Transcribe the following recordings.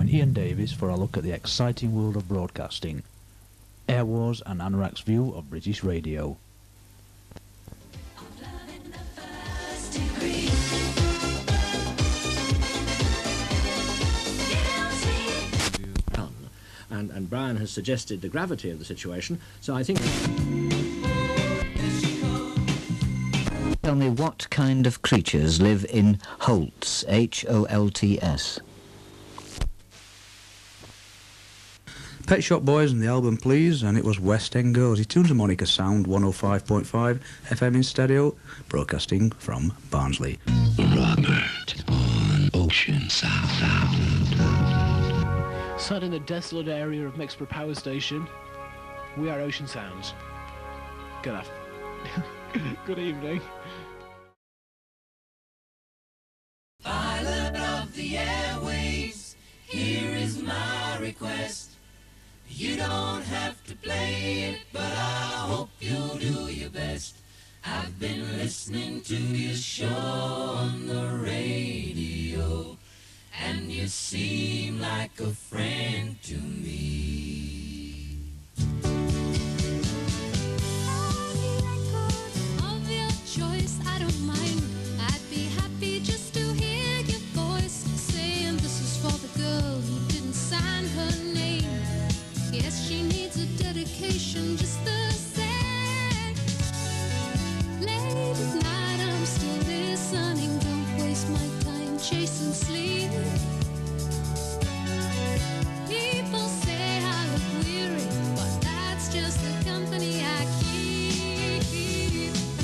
join Ian Davis for a look at the exciting world of broadcasting, Airwars and Anorak's view of British radio. And Brian has suggested the gravity of the situation, so I think... Tell me, what kind of creatures live in Holts, H-O-L-T-S? Pet Shop Boys and the album Please, and it was West End Goes. He tunes harmonica sound 105.5 FM in stereo, broadcasting from Barnsley. Robert on Ocean Sound. Sat in a desolate area of Mexborough Power Station, we are Ocean Sounds. Good afternoon. Good evening. Pilot of the airways, here is my request. You don't have to play it, but I hope you'll do your best. I've been listening to your show on the radio, and you seem like a friend to me. Of your choice, I don't mind. I'd be happy just to hear your voice saying this is for the girl who didn't sign her name. Yes, she needs a dedication just the same. Late at night, I'm still listening. Don't waste my time chasing sleep. People say I look weary, but that's just the company I keep.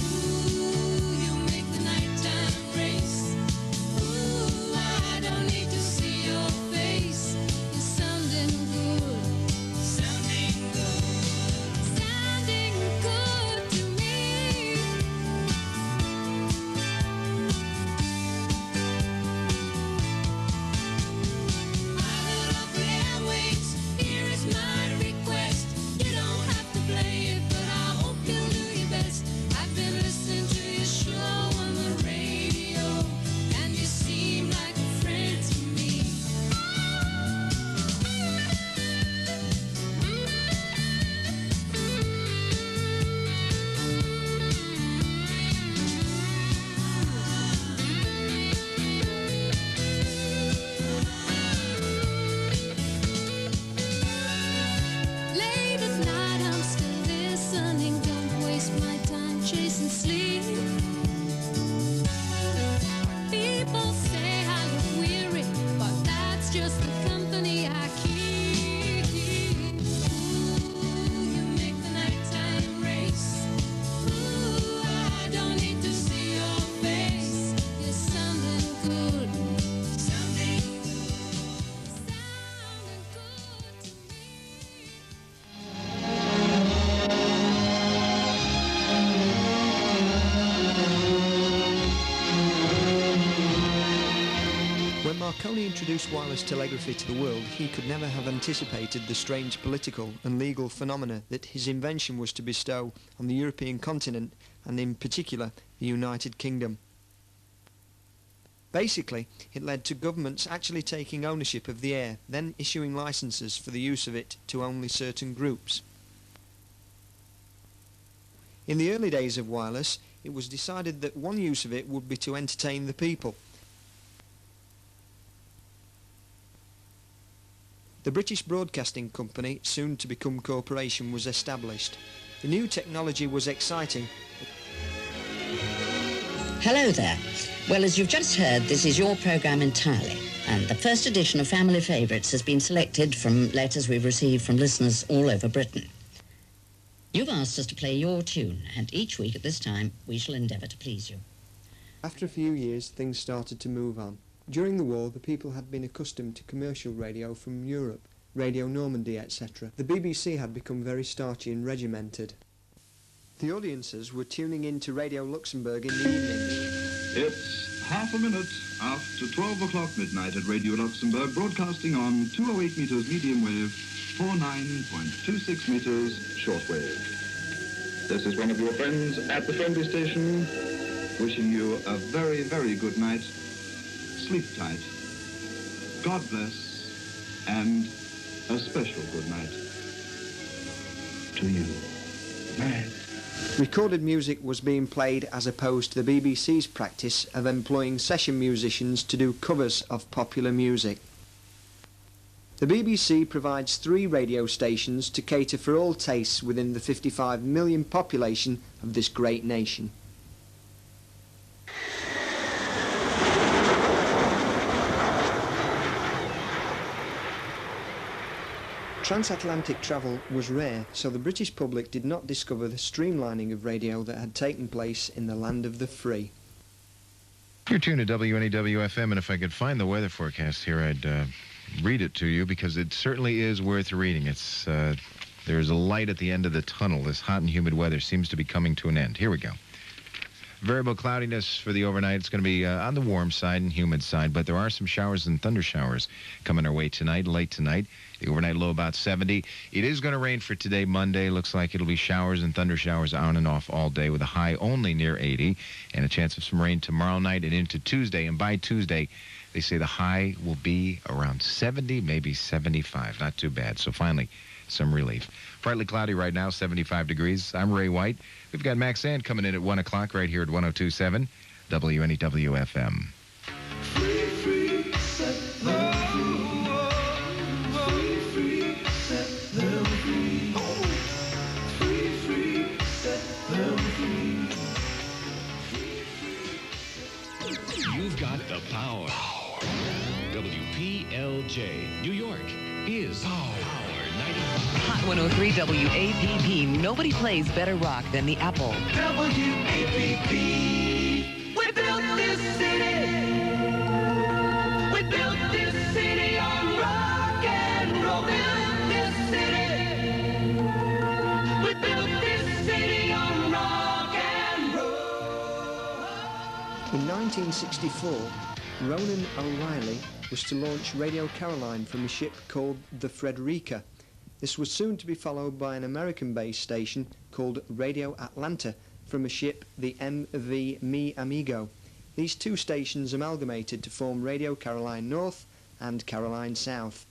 Ooh, you make the nighttime race. Ooh, I don't need to see your face. You're sounding good. Sounding good. Sounding good to me. Pilot of the airways, here is my request. You don't have to play it, but I hope you'll do your best. I've been listening to your show on the radio, and you seem like a friend to me. Late at night, I'm still listening. Don't waste my time chasing sleep. People say I look weary, but that's just the company I keep. Ooh, you make the nighttime race. Ooh, I don't need to see your face. You're sounding good. Sounding good. Sounding good to me. When Marconi introduced wireless telegraphy to the world, he could never have anticipated the strange political and legal phenomena that his invention was to bestow on the European continent, and in particular the United Kingdom. Basically, it led to governments actually taking ownership of the air, then issuing licenses for the use of it to only certain groups. In the early days of wireless, it was decided that one use of it would be to entertain the people. The British Broadcasting Company, soon to become corporation, was established. The new technology was exciting. Hello there. Well, as you've just heard, this is your programme entirely, and the first edition of Family Favourites has been selected from letters we've received from listeners all over Britain. You've asked us to play your tune, and each week at this time we shall endeavour to please you. After a few years, things started to move on. During the war, the people had been accustomed to commercial radio from Europe, Radio Normandy, etc. The BBC had become very starchy and regimented. The audiences were tuning in to Radio Luxembourg in the evening. It's half a minute after 12 o'clock midnight at Radio Luxembourg, broadcasting on 208 meters medium wave, 49.26 meters shortwave. This is one of your friends at the friendly station, wishing you a very, very good night. Sleep tight. God bless. and a special good night to you. Night. Recorded music was being played as opposed to the BBC's practice of employing session musicians to do covers of popular music. The BBC provides 3 radio stations to cater for all tastes within the 55 million population of this great nation. Transatlantic travel was rare, so the British public did not discover the streamlining of radio that had taken place in the land of the free. You're tuned to WNEW-FM, and if I could find the weather forecast here, I'd read it to you, because it certainly is worth reading. It's there's a light at the end of the tunnel. This hot and humid weather seems to be coming to an end. Here we go. Variable cloudiness for the overnight. It's going to be on the warm side and humid side, but there are some showers and thunder showers coming our way tonight, late tonight. The overnight low about 70. It is going to rain for today, Monday. Looks like it'll be showers and thunder showers on and off all day with a high only near 80, and a chance of some rain tomorrow night and into Tuesday. And by Tuesday, they say the high will be around 70, maybe 75. Not too bad. So finally, some relief. Partly cloudy right now, 75 degrees. I'm Ray White. We've got Max Sand coming in at 1 o'clock right here at 102.7 WNEW-FM. You've got the power. WPLJ, New York is Power 95. Hot 103 WAPP. Nobody plays better rock than the Apple. WAPP. We built this city. We built this city on rock and roll. Built this city. We built this city on rock and roll. In 1964, Ronan O'Reilly was to launch Radio Caroline from a ship called the Frederica. This was soon to be followed by an American-based station called Radio Atlanta from a ship, the MV Mi Amigo. These 2 stations amalgamated to form Radio Caroline North and Caroline South.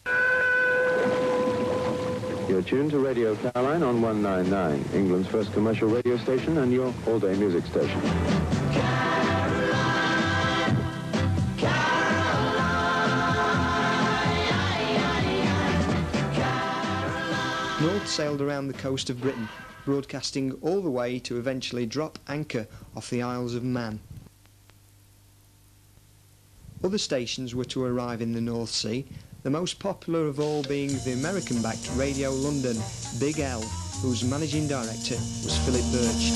You're tuned to Radio Caroline on 199, England's first commercial radio station and your all-day music station. North sailed around the coast of Britain, broadcasting all the way to eventually drop anchor off the Isles of Man. Other stations were to arrive in the North Sea, the most popular of all being the American-backed Radio London, Big L, whose managing director was Philip Birch.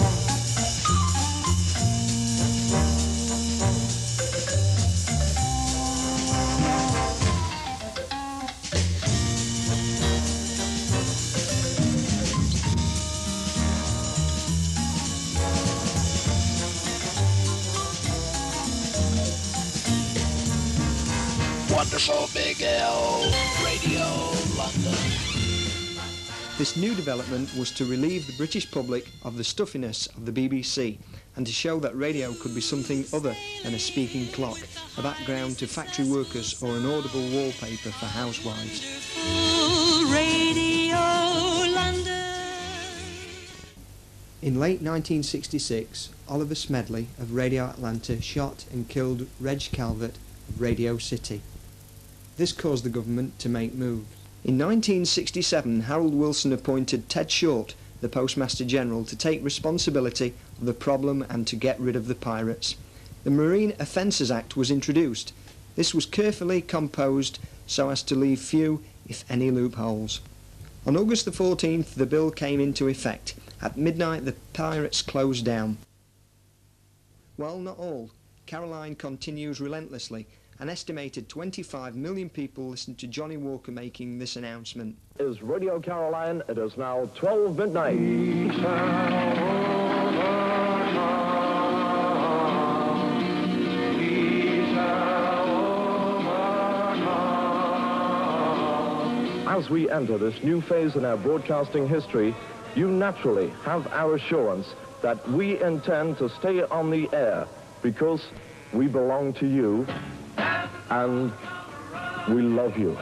Wonderful Big L, Radio London. This new development was to relieve the British public of the stuffiness of the BBC and to show that radio could be something other than a speaking clock, a background to factory workers or an audible wallpaper for housewives. Radio London. In late 1966, Oliver Smedley of Radio Atlanta shot and killed Reg Calvert of Radio City. This caused the government to make moves. In 1967, Harold Wilson appointed Ted Short, the Postmaster General, to take responsibility of the problem and to get rid of the pirates. The Marine Offences Act was introduced. This was carefully composed so as to leave few, if any, loopholes. On August the 14th, the bill came into effect. At midnight, the pirates closed down. Well, not all. Caroline continues relentlessly. An estimated 25 million people listened to Johnny Walker making this announcement. Is Radio Caroline. It is now 12 midnight. As we enter this new phase in our broadcasting history, you naturally have our assurance that we intend to stay on the air because we belong to you and we love you.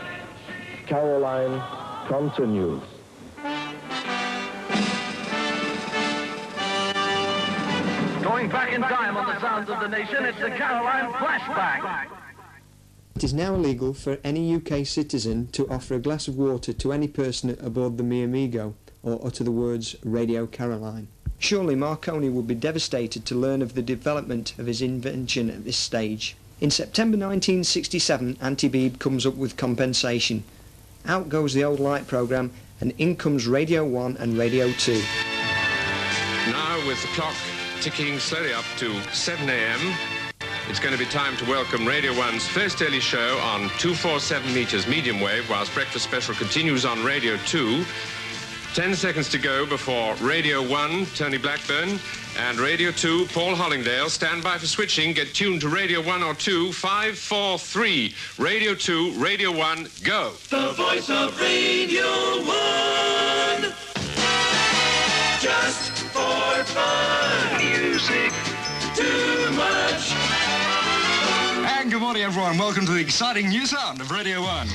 Caroline continues. Going back in time on the sounds of the nation, it's the Caroline Flashback. It is now illegal for any UK citizen to offer a glass of water to any person aboard the Mi Amigo or utter the words Radio Caroline. Surely Marconi would be devastated to learn of the development of his invention at this stage. In September 1967, Anti-Beeb comes up with compensation. Out goes the old light programme and in comes Radio 1 and Radio 2. Now, with the clock ticking slowly up to 7 a.m., it's going to be time to welcome Radio 1's first early show on 247 meters medium wave, whilst Breakfast Special continues on Radio 2. 10 seconds to go before Radio 1, Tony Blackburn, and Radio 2, Paul Hollingdale. Stand by for switching. Get tuned to Radio 1 or 2. 5, 4, 3. Radio 2, Radio 1, go. The voice of Radio 1. Just for fun. Music. Too much. And good morning, everyone. Welcome to the exciting new sound of Radio 1.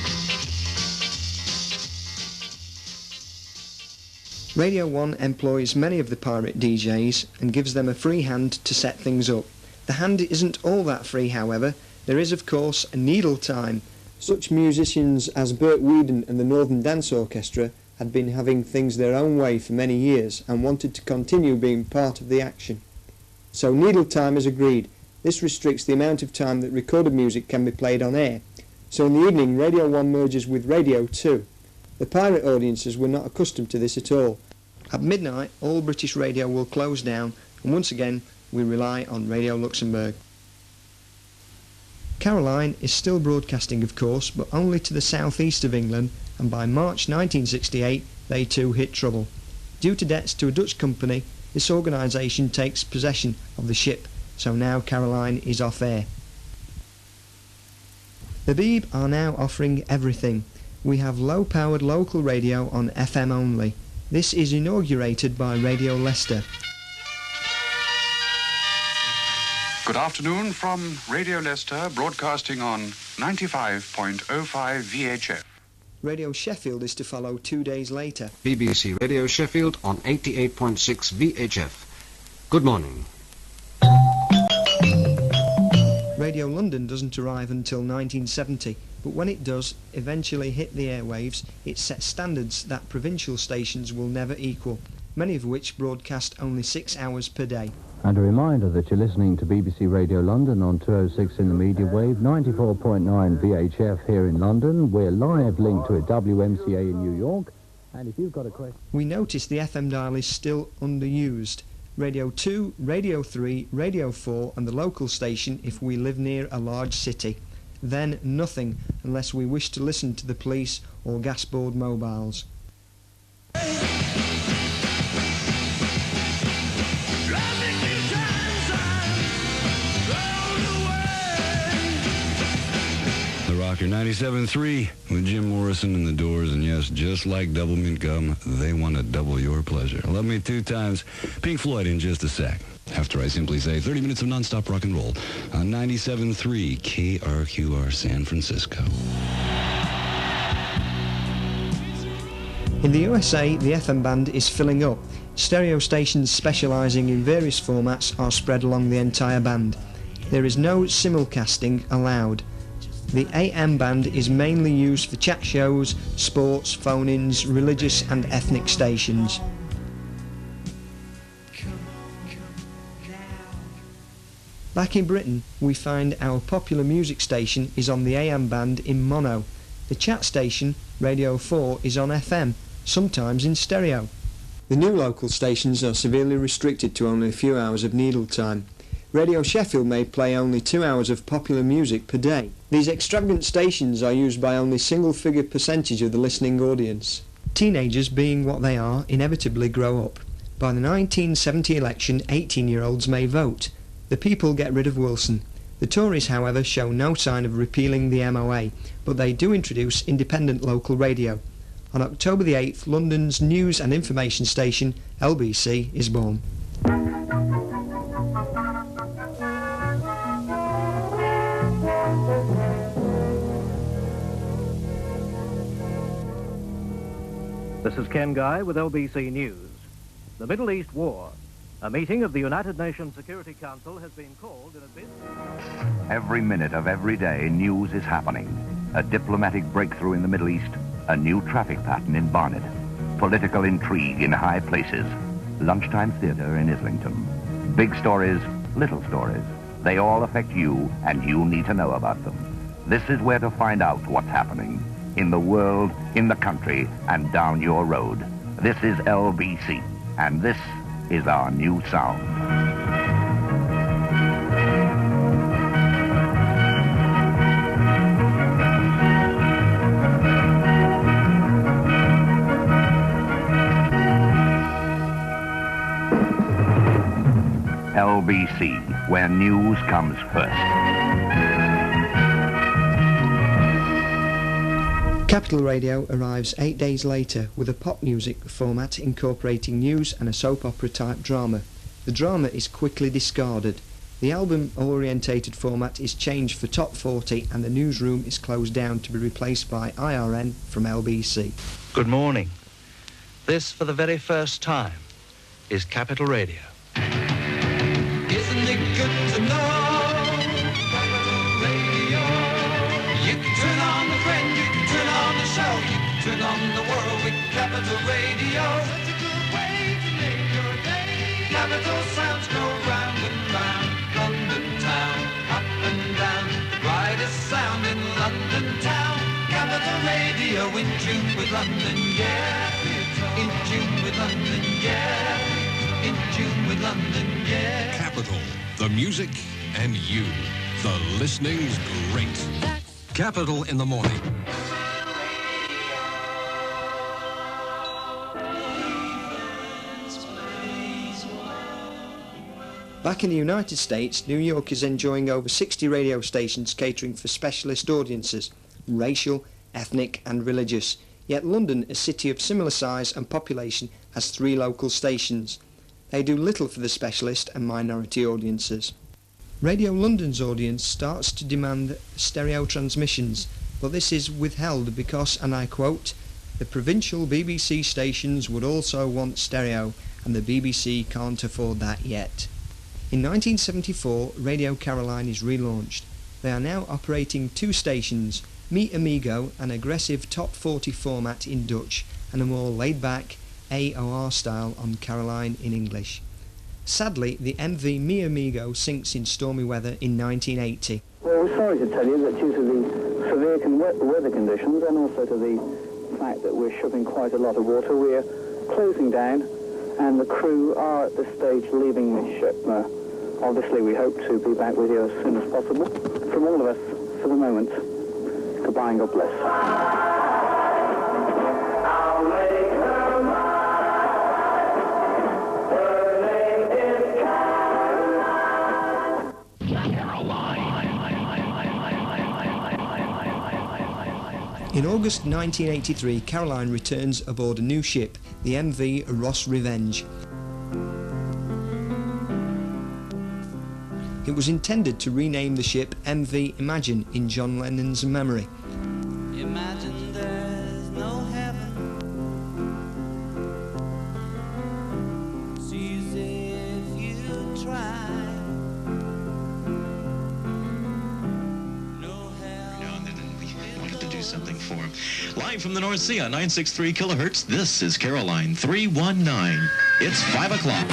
Radio 1 employs many of the pirate DJs and gives them a free hand to set things up. The hand isn't all that free, however. There is, of course, a needle time. Such musicians as Burt Weedon and the Northern Dance Orchestra had been having things their own way for many years and wanted to continue being part of the action. So needle time is agreed. This restricts the amount of time that recorded music can be played on air. So in the evening, Radio 1 merges with Radio 2. The pirate audiences were not accustomed to this at all. At midnight, all British radio will close down, and once again, we rely on Radio Luxembourg. Caroline is still broadcasting, of course, but only to the southeast of England, and by March 1968, they too hit trouble. Due to debts to a Dutch company, this organisation takes possession of the ship, so now Caroline is off air. The Beeb are now offering everything. We have low-powered local radio on FM only. This is inaugurated by Radio Leicester. Good afternoon from Radio Leicester, broadcasting on 95.05 VHF. Radio Sheffield is to follow 2 days later. BBC Radio Sheffield on 88.6 VHF. Good morning. Radio London doesn't arrive until 1970, but when it does eventually hit the airwaves, it sets standards that provincial stations will never equal, many of which broadcast only 6 hours per day. And a reminder that you're listening to BBC Radio London on 206 in the medium wave, 94.9 VHF here in London. We're live linked to a WMCA in New York, and if you've got a question... We notice the FM dial is still underused. Radio 2, Radio 3, Radio 4 and the local station if we live near a large city. Then nothing unless we wish to listen to the police or gasboard mobiles. The Rocker 97.3 with Jim Morrison and the Doors, and yes, just like Double Mint Gum, they want to double your pleasure. Love Me Two Times, Pink Floyd in just a sec. After I simply say 30 minutes of non-stop rock and roll on 97.3 KRQR San Francisco. In the USA, the FM band is filling up. Stereo stations specialising in various formats are spread along the entire band. There is no simulcasting allowed. The AM band is mainly used for chat shows, sports, phone-ins, religious and ethnic stations. Back in Britain, we find our popular music station is on the AM band in mono. The chat station, Radio 4, is on FM, sometimes in stereo. The new local stations are severely restricted to only a few hours of needle time. Radio Sheffield may play only 2 hours of popular music per day. These extravagant stations are used by only single-figure percentage of the listening audience. Teenagers, being what they are, inevitably grow up. By the 1970 election, 18-year-olds may vote. The people get rid of Wilson. The Tories, however, show no sign of repealing the MOA, but they do introduce independent local radio. On October the 8th, London's news and information station, LBC, is born. This is Ken Guy with LBC News. The Middle East War. A meeting of the United Nations Security Council has been called in a bid... Every minute of every day, news is happening. A diplomatic breakthrough in the Middle East, a new traffic pattern in Barnet, political intrigue in high places, lunchtime theater in Islington. Big stories, little stories. They all affect you, and you need to know about them. This is where to find out what's happening. In the world, in the country, and down your road. This is LBC, and this is our new sound. LBC, where news comes first. Capital Radio arrives 8 days later with a pop music format incorporating news and a soap opera type drama. The drama is quickly discarded. The album-orientated format is changed for Top 40 and the newsroom is closed down to be replaced by IRN from LBC. Good morning. This, for the very first time, is Capital Radio. Isn't it good to know? Capital Radio. You can turn on the friend, you can turn on the show, you can turn on the world with Capital Radio. Such a good way to make your day. Capital sounds go round and round, London town, up and down. Brightest sound in London town. Capital Radio in tune with London, yeah. In tune with London, yeah. In tune with London, yeah. Capital, the music, and you. The listening's great. Capital in the morning. Back in the United States, New York is enjoying over 60 radio stations catering for specialist audiences, racial, ethnic and religious. Yet London, a city of similar size and population, has 3 local stations. They do little for the specialist and minority audiences. Radio London's audience starts to demand stereo transmissions, but this is withheld because, and I quote, "The provincial BBC stations would also want stereo, and the BBC can't afford that yet." In 1974, Radio Caroline is relaunched. They are now operating 2 stations, Mi Amigo, an aggressive top 40 format in Dutch, and a more laid-back AOR style on Caroline in English. Sadly, the MV Mi Amigo sinks in stormy weather in 1980. Well, we're sorry to tell you that due to the severe weather conditions and also to the fact that we're shipping quite a lot of water, we're closing down and the crew are at this stage leaving the ship. Obviously, we hope to be back with you as soon as possible. From all of us, for the moment, goodbye and God bless. In August 1983, Caroline returns aboard a new ship, the MV Ross Revenge. It was intended to rename the ship MV Imagine in John Lennon's memory. Imagine there's no heaven. It's easy if you try. Something for him. Live from the North Sea on 963 kilohertz, this is Caroline 319. It's 5 o'clock.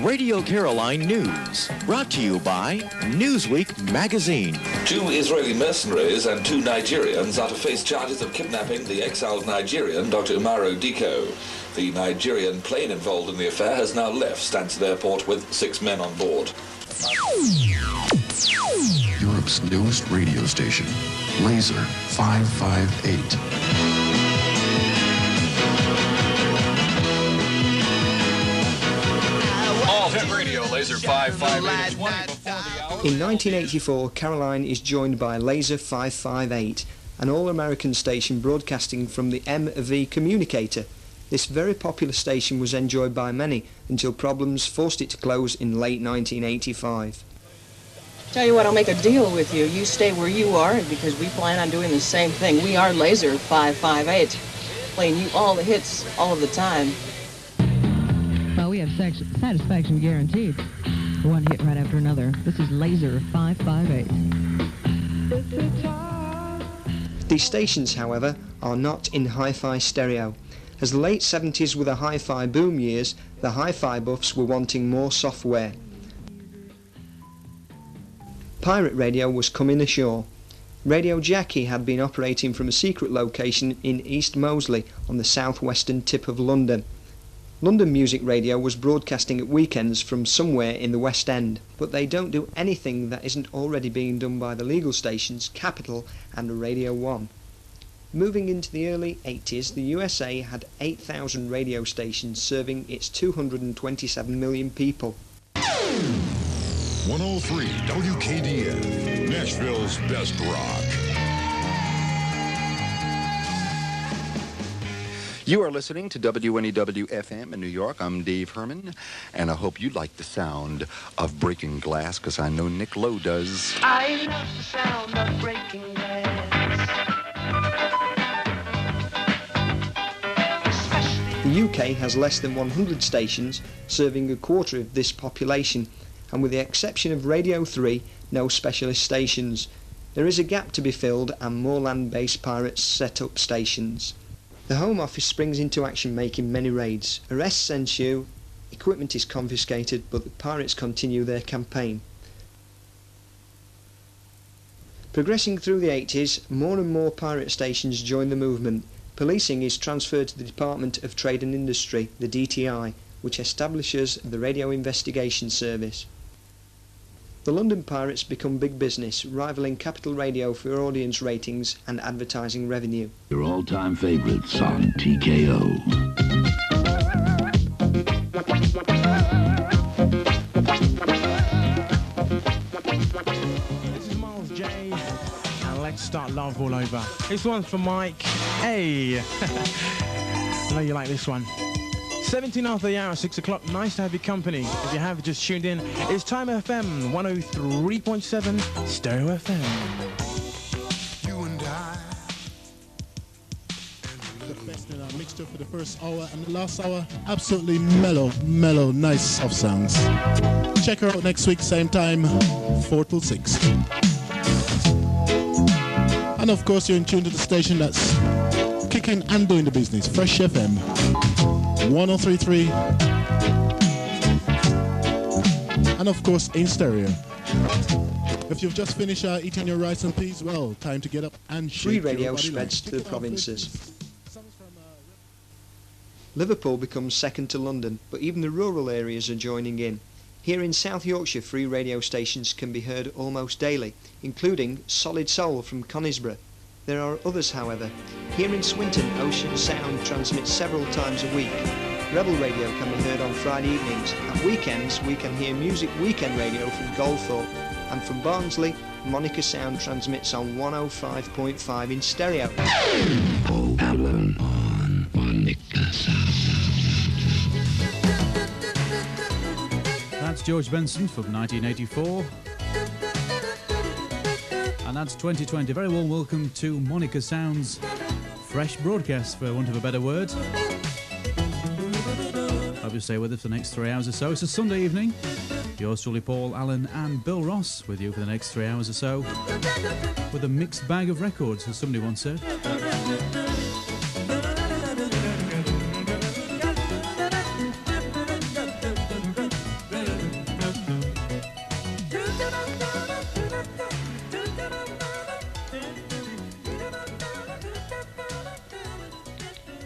Radio Caroline News, brought to you by Newsweek magazine. 2 Israeli mercenaries and 2 Nigerians are to face charges of kidnapping the exiled Nigerian, Dr. Umaro Diko. The Nigerian plane involved in the affair has now left Stansted Airport with 6 men on board. Europe's newest radio station, Laser 558. All hit radio, Laser 558. 20 before the hour. In 1984, Caroline is joined by Laser 558, an all-American station broadcasting from the MV communicator. This very popular station was enjoyed by many until problems forced it to close in late 1985. Tell you what, I'll make a deal with you. You stay where you are because we plan on doing the same thing. We are Laser 558. playing you all the hits all of the time. Well, we have satisfaction guaranteed. One hit right after another. This is Laser 558. These stations, however, are not in hi-fi stereo. As the late 70s were the hi-fi boom years, the hi-fi buffs were wanting more software. Pirate radio was coming ashore. Radio Jackie had been operating from a secret location in East Moseley on the southwestern tip of London. London Music Radio was broadcasting at weekends from somewhere in the West End, but they don't do anything that isn't already being done by the legal stations Capital and Radio 1. Moving into the early 80s, the USA had 8,000 radio stations serving its 227 million people. 103 WKDF, Nashville's best rock. You are listening to WNEW-FM in New York. I'm Dave Herman, and I hope you like the sound of breaking glass, because I know Nick Lowe does. I love the sound of breaking glass. The UK has less than 100 stations, serving a quarter of this population, and with the exception of Radio 3, no specialist stations. There is a gap to be filled, and more land-based pirates set up stations. The Home Office springs into action, making many raids. Arrests ensue, equipment is confiscated, but the pirates continue their campaign. Progressing through the 80s, more and more pirate stations join the movement. Policing is transferred to the Department of Trade and Industry, the DTI, which establishes the Radio Investigation Service. The London Pirates become big business, rivaling Capital Radio for audience ratings and advertising revenue. Your all-time favorites on TKO. This is Miles J, and let's start Love All Over. This one's for Mike. Hey! I know you like this one. 17 after the hour, 6 o'clock. Nice to have your company. If you have just tuned in, it's Time FM 103.7 Stereo FM. You and I. The best in our mixture for the first hour, and the last hour, absolutely mellow, nice soft sounds. Check her out next week, same time, 4 till 6. And of course, you're in tune to the station that's kicking and doing the business, Fresh FM. 103.3, and of course in stereo. If you've just finished eating your rice and peas, well, time to get up and shake. Free radio spreads to the provinces. Liverpool becomes second to London, but even the rural areas are joining in. Here in South Yorkshire, free radio stations can be heard almost daily, including Solid Soul from Conisbrough. There are others, however. Here in Swinton, Ocean Sound transmits several times a week. Rebel Radio can be heard on Friday evenings. At weekends, we can hear Music Weekend Radio from Goldthorpe. And from Barnsley, Monica Sound transmits on 105.5 in stereo. Oh, Alan on Monica Sound. That's George Benson from 1984. And that's 2020. Very warm welcome to Monica Sound's fresh broadcast, for want of a better word. Hope you stay with us for the next 3 hours or so. It's a Sunday evening. Yours truly, Paul, Alan and Bill Ross with you for the next 3 hours or so. With a mixed bag of records, as somebody once said.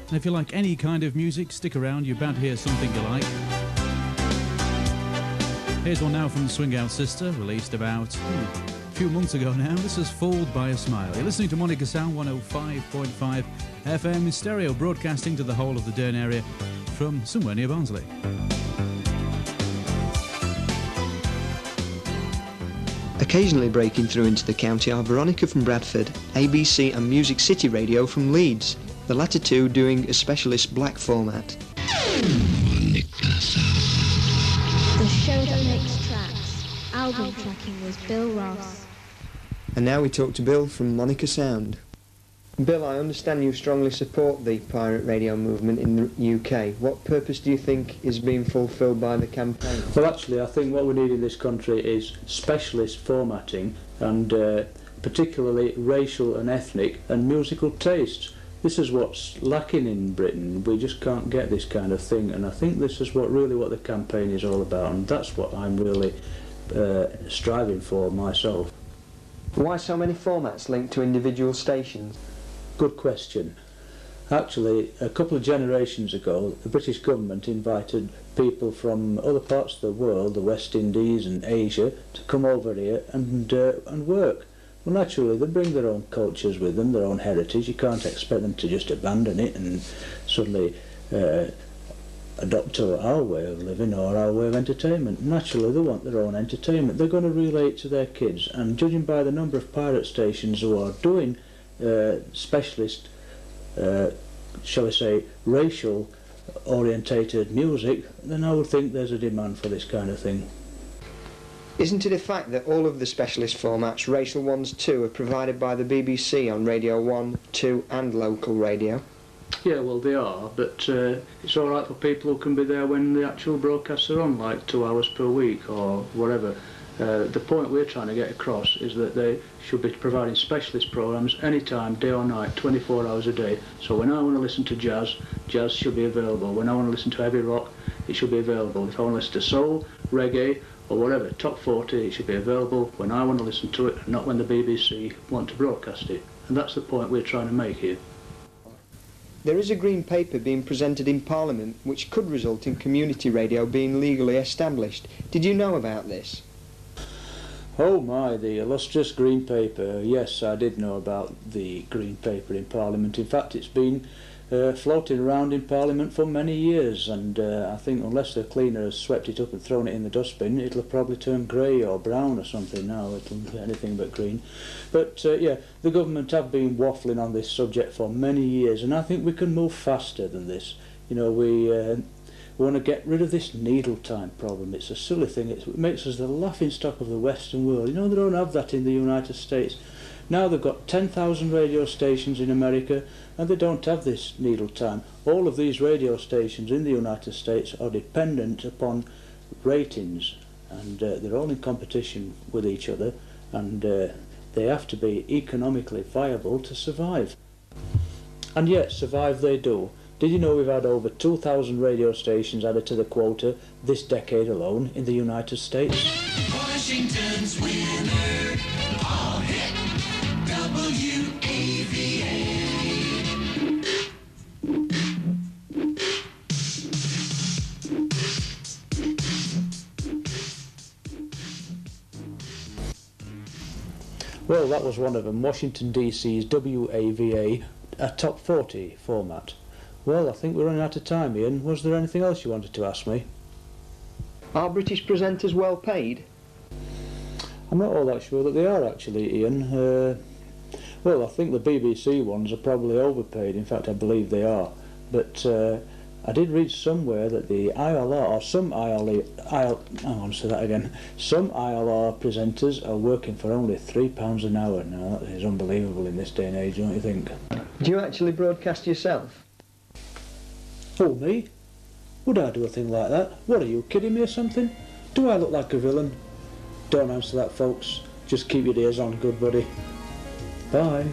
And if you like any kind of music, stick around, you're bound to hear something you like. Here's one now from Swing Out Sister, released about a few months ago now. This is Fooled by a Smile. You're listening to Monica Sound 105.5 FM in stereo, broadcasting to the whole of the Dearne area from somewhere near Barnsley. Occasionally breaking through into the county are Veronica from Bradford, ABC and Music City Radio from Leeds, the latter two doing a specialist black format. The show that makes tracks. Album tracking with Bill Ross. And now we talk to Bill from Monica Sound. Bill, I understand you strongly support the pirate radio movement in the UK. What purpose do you think is being fulfilled by the campaign? Well, actually, I think what we need in this country is specialist formatting and particularly racial and ethnic and musical tastes. This is what's lacking in Britain. We just can't get this kind of thing, and I think this is what the campaign is all about, and that's what I'm really striving for myself. Why so many formats linked to individual stations? Good question. Actually, a couple of generations ago, the British government invited people from other parts of the world, the West Indies and Asia, to come over here and work. Well, naturally, they bring their own cultures with them, their own heritage. You can't expect them to just abandon it and suddenly adopt our way of living or our way of entertainment. Naturally, they want their own entertainment. They're going to relay it to their kids, and judging by the number of pirate stations who are doing specialist, shall we say, racial orientated music, then I would think there's a demand for this kind of thing. Isn't it a fact that all of the specialist formats, racial ones too, are provided by the BBC on Radio 1, 2 and local radio? Yeah, well, they are, but it's all right for people who can be there when the actual broadcasts are on, like 2 hours per week or whatever. The point we're trying to get across is that they should be providing specialist programmes anytime, day or night, 24 hours a day. So when I want to listen to jazz, jazz should be available. When I want to listen to heavy rock, it should be available. If I want to listen to soul, reggae, or whatever, top 40, it should be available when I want to listen to it, not when the BBC want to broadcast it. And that's the point we're trying to make here. There is a green paper being presented in Parliament which could result in community radio being legally established. Did you know about this? Oh my, the illustrious green paper. Yes, I did know about the green paper in Parliament. In fact, it's been floating around in Parliament for many years, and I think unless the cleaner has swept it up and thrown it in the dustbin, it'll probably turn grey or brown or something now. It'll be anything but green. But yeah, the government have been waffling on this subject for many years, and I think we can move faster than this. You know, we want to get rid of this needle time problem. It's a silly thing. It makes us the laughing stock of the Western world. You know, they don't have that in the United States. Now they've got 10,000 radio stations in America, and they don't have this needle time. All of these radio stations in the United States are dependent upon ratings, and they're all in competition with each other, and they have to be economically viable to survive. And yet, survive they do. Did you know we've had over 2,000 radio stations added to the quota this decade alone in the United States? Washington's winner, all hit WAVA. Well, that was one of them, Washington DC's WAVA, a top 40 format. Well, I think we're running out of time, Ian. Was there anything else you wanted to ask me? Are British presenters well paid? I'm not all that sure that they are, actually, Ian. Well, I think the BBC ones are probably overpaid. In fact, I believe they are. But I did read somewhere that the ILR, or some some ILR presenters are working for only £3 an hour. Now, that is unbelievable in this day and age, don't you think? Do you actually broadcast yourself? Oh, me? Would I do a thing like that? What, are you kidding me or something? Do I look like a villain? Don't answer that, folks. Just keep your ears on, good buddy. Bye.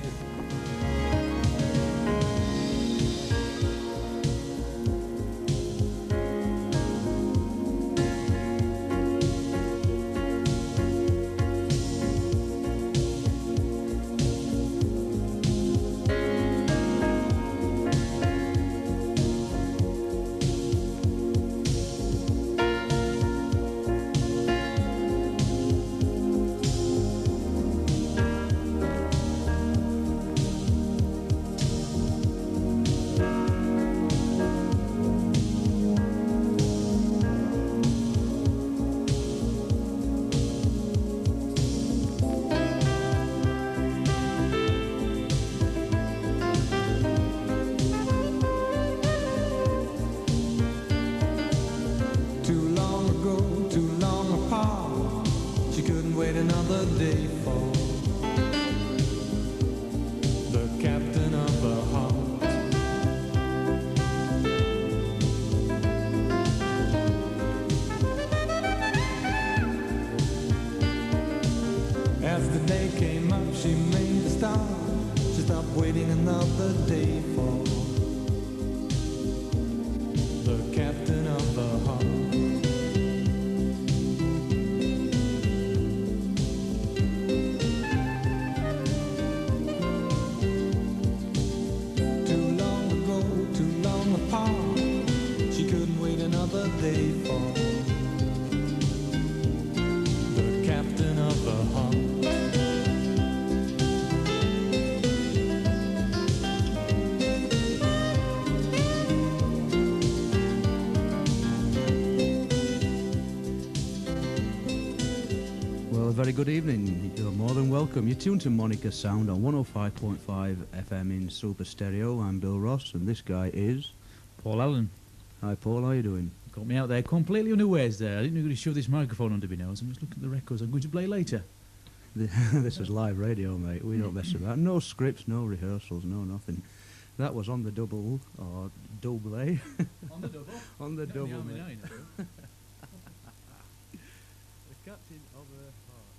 Another day fall. The captain they fall. The captain of the heart. Well, a very good evening. You're more than welcome. You're tuned to Monica Sound on 105.5 FM in Super Stereo. I'm Bill Ross, and this guy is... Paul Allen. Hi, Paul. How you doing? Got me out there completely unawares there. I didn't know you were going to shove this microphone under my nose. I'm just looking at the records I'm going to play later. This is live radio, mate. We don't mess about. No scripts, no rehearsals, no nothing. That was on the double, or double, eh? On the double? On the double, the mate. Army 9, The captain of the heart.